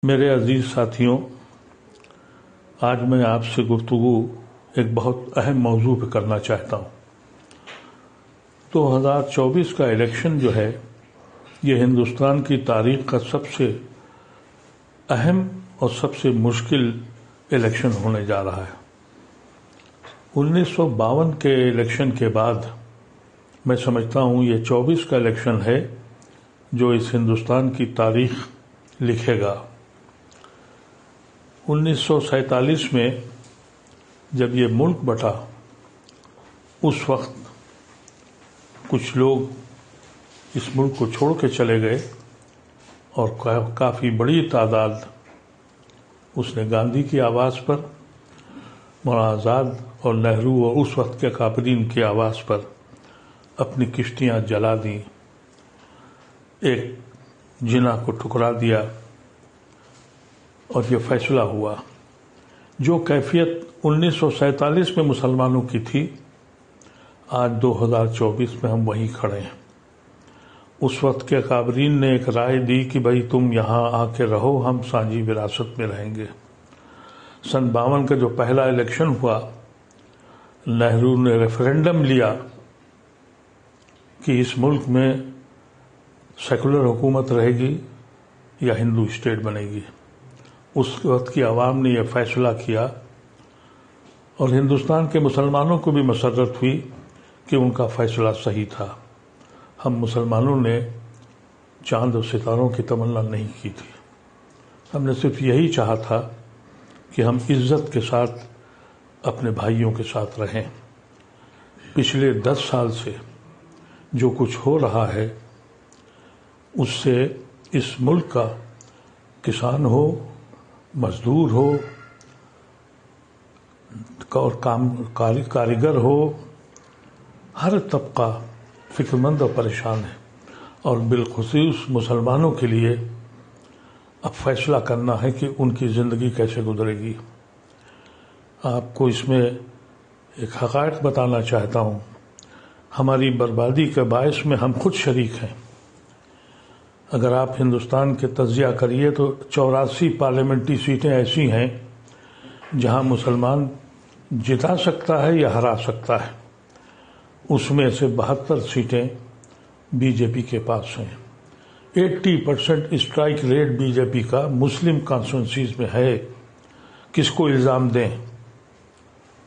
میرے عزیز ساتھیوں، آج میں آپ سے گفتگو ایک بہت اہم موضوع پہ کرنا چاہتا ہوں۔ 2024 کا الیکشن جو ہے یہ ہندوستان کی تاریخ کا سب سے اہم اور سب سے مشکل الیکشن ہونے جا رہا ہے۔ 1952 کے الیکشن کے بعد میں سمجھتا ہوں یہ 24 کا الیکشن ہے جو اس ہندوستان کی تاریخ لکھے گا۔ 1947 میں جب یہ ملک بٹا اس وقت کچھ لوگ اس ملک کو چھوڑ کے چلے گئے اور کافی بڑی تعداد اس نے گاندھی کی آواز پر، مولانا آزاد اور نہرو اور اس وقت کے کابرین کی آواز پر اپنی کشتیاں جلا دیں، ایک جناح کو ٹھکرا دیا اور یہ فیصلہ ہوا۔ جو کیفیت 1947 میں مسلمانوں کی تھی، آج 2024 میں ہم وہیں کھڑے ہیں۔ اس وقت کے کابرین نے ایک رائے دی کہ بھائی تم یہاں آ کے رہو، ہم سانجی وراثت میں رہیں گے۔ 52 کا جو پہلا الیکشن ہوا، نہرو نے ریفرینڈم لیا کہ اس ملک میں سیکولر حکومت رہے گی یا ہندو اسٹیٹ بنے گی۔ اس وقت کی عوام نے یہ فیصلہ کیا اور ہندوستان کے مسلمانوں کو بھی مسرت ہوئی کہ ان کا فیصلہ صحیح تھا۔ ہم مسلمانوں نے چاند و ستاروں کی تمنا نہیں کی تھی، ہم نے صرف یہی چاہا تھا کہ ہم عزت کے ساتھ اپنے بھائیوں کے ساتھ رہیں۔ پچھلے 10 سال سے جو کچھ ہو رہا ہے اس سے اس ملک کا کسان ہو، مزدور ہو اور کاریگر ہو، ہر طبقہ فکر مند اور پریشان ہے، اور بالخصوص مسلمانوں کے لیے اب فیصلہ کرنا ہے کہ ان کی زندگی کیسے گزرے گی۔ آپ کو اس میں ایک حقائق بتانا چاہتا ہوں، ہماری بربادی کے باعث میں ہم خود شریک ہیں۔ اگر آپ ہندوستان کے تجزیہ کریے تو 84 پارلیمنٹری سیٹیں ایسی ہیں جہاں مسلمان جتا سکتا ہے یا ہرا سکتا ہے، اس میں سے 72 سیٹیں بی جے پی کے پاس ہیں۔ 80% اسٹرائک ریٹ بی جے پی کا مسلم کانسٹیٹوئنسیز میں ہے۔ کس کو الزام دیں؟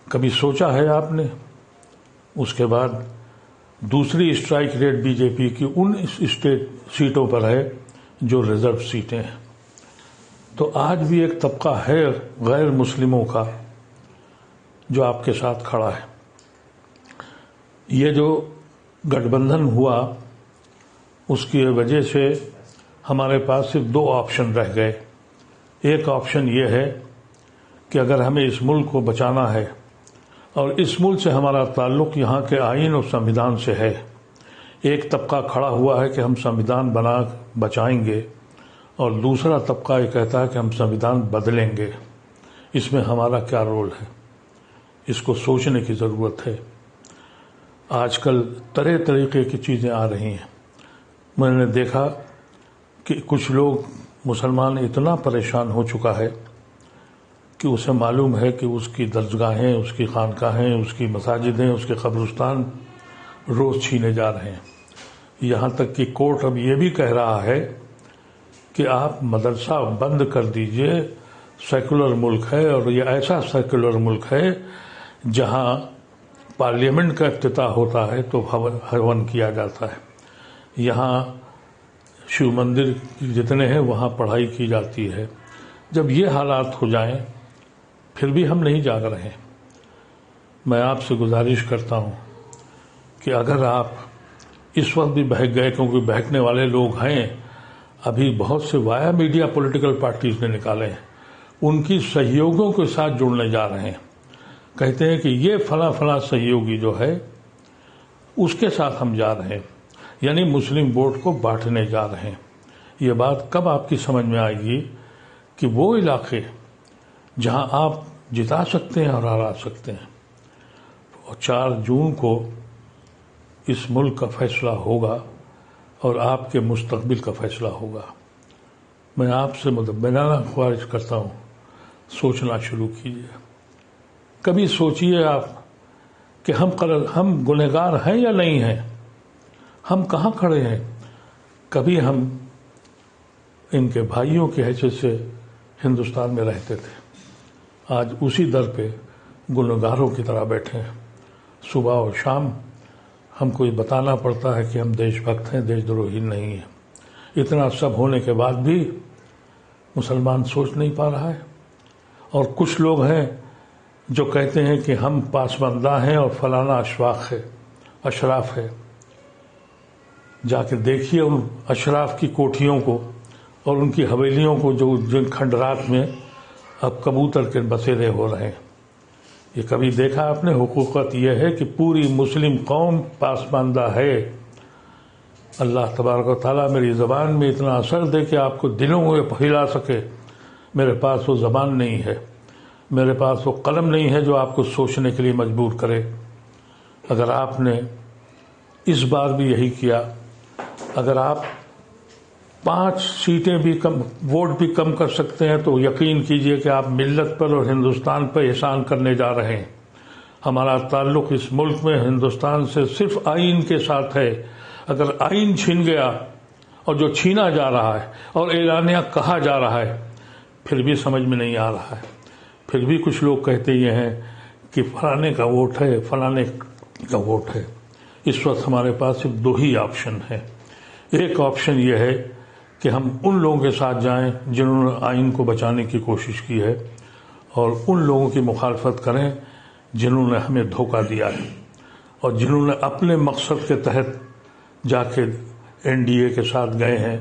کبھی سوچا ہے آپ نے؟ اس کے بعد دوسری اسٹرائک ریٹ بی جے پی کی ان اسٹیٹ سیٹوں پر ہے جو ریزرو سیٹیں ہیں۔ تو آج بھی ایک طبقہ ہے غیر مسلموں کا جو آپ کے ساتھ کھڑا ہے۔ یہ جو گٹھ بندھن ہوا اس کی وجہ سے ہمارے پاس صرف 2 آپشن رہ گئے۔ ایک آپشن یہ ہے کہ اگر ہمیں اس ملک کو بچانا ہے اور اس ملک سے ہمارا تعلق یہاں کے آئین اور سنویدھان سے ہے، ایک طبقہ کھڑا ہوا ہے کہ ہم سنویدھان بنا بچائیں گے، اور دوسرا طبقہ یہ کہتا ہے کہ ہم سنویدھان بدلیں گے۔ اس میں ہمارا کیا رول ہے؟ اس کو سوچنے کی ضرورت ہے۔ آج کل طرح طریقے کی چیزیں آ رہی ہیں۔ میں نے دیکھا کہ کچھ لوگ مسلمان اتنا پریشان ہو چکا ہے کہ اسے معلوم ہے کہ اس کی درسگاہیں، اس کی خانقاہیں، اس کی مساجدیں، اس کے قبرستان روز چھینے جا رہے ہیں۔ یہاں تک کہ کورٹ اب یہ بھی کہہ رہا ہے کہ آپ مدرسہ بند کر دیجئے، سیکولر ملک ہے، اور یہ ایسا سیکولر ملک ہے جہاں پارلیمنٹ کا افتتاح ہوتا ہے تو ہون کیا جاتا ہے، یہاں شیو مندر جتنے ہیں وہاں پڑھائی کی جاتی ہے۔ جب یہ حالات ہو جائیں پھر بھی ہم نہیں جاگ رہے ہیں۔ میں آپ سے گزارش کرتا ہوں کہ اگر آپ اس وقت بھی بہک گئے، کیونکہ بہکنے والے لوگ ہیں، ابھی بہت سے وایا میڈیا پولیٹیکل پارٹیز نے نکالے ہیں، ان کی سہیوگوں کے ساتھ جڑنے جا رہے ہیں، کہتے ہیں کہ یہ فلاں فلاں سہیوگی جو ہے اس کے ساتھ ہم جا رہے ہیں، یعنی مسلم ووٹ کو بانٹنے جا رہے ہیں۔ یہ بات کب آپ کی سمجھ میں آئے گی کہ وہ علاقے جہاں آپ جتا سکتے ہیں اور ہرا سکتے ہیں، اور 4 جون کو اس ملک کا فیصلہ ہوگا اور آپ کے مستقبل کا فیصلہ ہوگا۔ میں آپ سے مدبرانہ خواہش کرتا ہوں، سوچنا شروع کیجیے. کبھی سوچیے آپ کہ ہم گنہگار ہیں یا نہیں ہیں، ہم کہاں کھڑے ہیں. کبھی ہم ان کے بھائیوں کی حیثیت سے ہندوستان میں رہتے تھے، آج اسی در پہ گنہگاروں کی طرح بیٹھے ہیں. صبح اور شام ہم کو یہ بتانا پڑتا ہے کہ ہم دیش بھکت ہیں، دیش دروہی نہیں ہیں. اتنا سب ہونے کے بعد بھی مسلمان سوچ نہیں پا رہا ہے. اور کچھ لوگ ہیں جو کہتے ہیں کہ ہم پاسماندہ ہیں اور فلانا اشراف ہے. جا کے دیکھیے ان اشراف کی کوٹھیوں کو اور ان کی حویلیوں کو جو جن کھنڈرات میں اب کبوتر کے بسیرے ہو رہے ہیں. یہ کبھی دیکھا آپ نے؟ حقوقت یہ ہے کہ پوری مسلم قوم پاسماندہ ہے. اللہ تبارک و تعالیٰ میری زبان میں اتنا اثر دے کہ آپ کو دلوں میں پھیلا سکے. میرے پاس وہ زبان نہیں ہے، میرے پاس وہ قلم نہیں ہے جو آپ کو سوچنے کے لیے مجبور کرے. اگر آپ نے اس بار بھی یہی کیا، اگر آپ 5 سیٹیں بھی کم، ووٹ بھی کم کر سکتے ہیں تو یقین کیجئے کہ آپ ملت پر اور ہندوستان پر احسان کرنے جا رہے ہیں. ہمارا تعلق اس ملک میں ہندوستان سے صرف آئین کے ساتھ ہے. اگر آئین چھین گیا، اور جو چھینا جا رہا ہے اور اعلانیہ کہا جا رہا ہے، پھر بھی سمجھ میں نہیں آ رہا ہے. پھر بھی کچھ لوگ کہتے یہ ہیں کہ فلانے کا ووٹ ہے، فلانے کا ووٹ ہے. اس وقت ہمارے پاس صرف 2 ہی آپشن ہیں. ایک آپشن یہ ہے کہ ہم ان لوگوں کے ساتھ جائیں جنہوں نے آئین کو بچانے کی کوشش کی ہے، اور ان لوگوں کی مخالفت کریں جنہوں نے ہمیں دھوکہ دیا ہے اور جنہوں نے اپنے مقصد کے تحت جا کے NDA کے ساتھ گئے ہیں.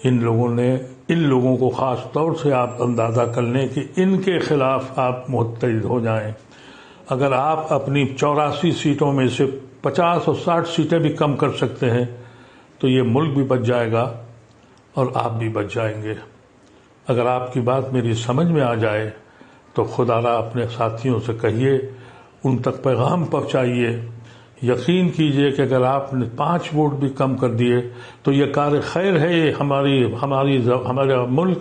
ان لوگوں کو خاص طور سے آپ اندازہ کر لیں کہ ان کے خلاف آپ متحد ہو جائیں. اگر آپ اپنی 84 سیٹوں میں سے 50 اور 60 سیٹیں بھی کم کر سکتے ہیں تو یہ ملک بھی بچ جائے گا اور آپ بھی بچ جائیں گے. اگر آپ کی بات میری سمجھ میں آ جائے تو خدا را اپنے ساتھیوں سے کہیے، ان تک پیغام پہنچائیے. یقین کیجئے کہ اگر آپ نے 5 ووٹ بھی کم کر دیے تو یہ کار خیر ہے. یہ ہمارا ملک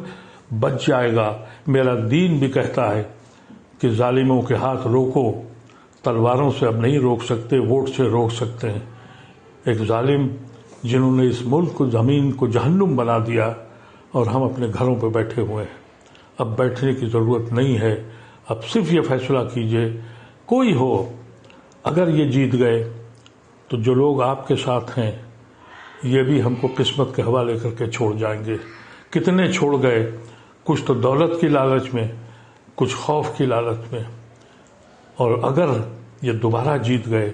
بچ جائے گا. میرا دین بھی کہتا ہے کہ ظالموں کے ہاتھ روکو. تلواروں سے اب نہیں روک سکتے، ووٹ سے روک سکتے ہیں. ایک ظالم جنہوں نے اس ملک کو، زمین کو جہنم بنا دیا، اور ہم اپنے گھروں پہ بیٹھے ہوئے ہیں. اب بیٹھنے کی ضرورت نہیں ہے. اب صرف یہ فیصلہ کیجئے، کوئی ہو، اگر یہ جیت گئے تو جو لوگ آپ کے ساتھ ہیں یہ بھی ہم کو قسمت کے حوالے کر کے چھوڑ جائیں گے. کتنے چھوڑ گئے، کچھ تو دولت کی لالچ میں، کچھ خوف کی لالچ میں. اور اگر یہ دوبارہ جیت گئے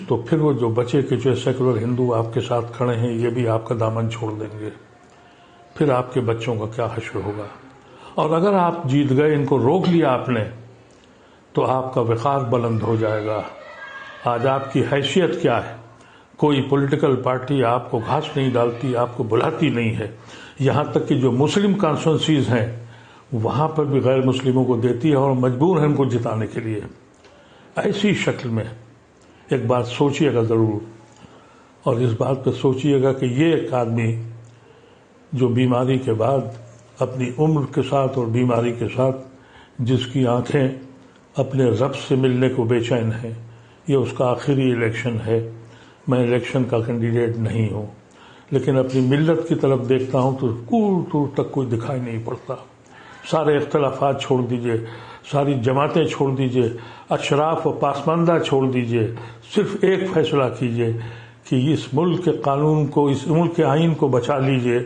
تو پھر وہ جو بچے کے جو سیکولر ہندو آپ کے ساتھ کھڑے ہیں یہ بھی آپ کا دامن چھوڑ دیں گے. پھر آپ کے بچوں کا کیا حشر ہوگا. اور اگر آپ جیت گئے، ان کو روک لیا آپ نے، تو آپ کا وقار بلند ہو جائے گا. آج آپ کی حیثیت کیا ہے؟ کوئی پولیٹیکل پارٹی آپ کو گھاس نہیں ڈالتی، آپ کو بلاتی نہیں ہے. یہاں تک کہ جو مسلم کانسٹیٹوئنسیز ہیں وہاں پر بھی غیر مسلموں کو دیتی ہے اور مجبور ہیں ان کو جتانے کے لیے. ایسی شکل میں ایک بات سوچیے گا ضرور، اور اس بات پہ سوچیے گا کہ یہ ایک آدمی جو بیماری کے بعد اپنی عمر کے ساتھ اور بیماری کے ساتھ جس کی آنکھیں اپنے رب سے ملنے کو بے چین ہیں، یہ اس کا آخری الیکشن ہے. میں الیکشن کا کینڈیڈیٹ نہیں ہوں، لیکن اپنی ملت کی طرف دیکھتا ہوں تو دور دور تک کوئی دکھائی نہیں پڑتا. سارے اختلافات چھوڑ دیجئے، ساری جماعتیں چھوڑ دیجئے، اشراف و پاسماندہ چھوڑ دیجئے. صرف ایک فیصلہ کیجئے کہ اس ملک کے قانون کو، اس ملک کے آئین کو بچا لیجئے.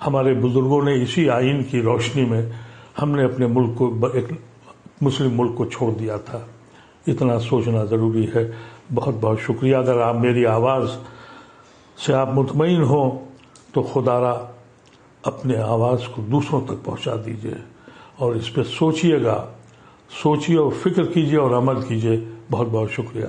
ہمارے بزرگوں نے اسی آئین کی روشنی میں ہم نے اپنے ملک کو، ایک مسلم ملک کو چھوڑ دیا تھا. اتنا سوچنا ضروری ہے. بہت بہت شکریہ. اگر آپ میری آواز سے آپ مطمئن ہوں تو خدا را اپنے آواز کو دوسروں تک پہنچا دیجئے، اور اس پہ سوچئے گا، سوچئے اور فکر کیجئے اور عمل کیجئے. بہت بہت شکریہ.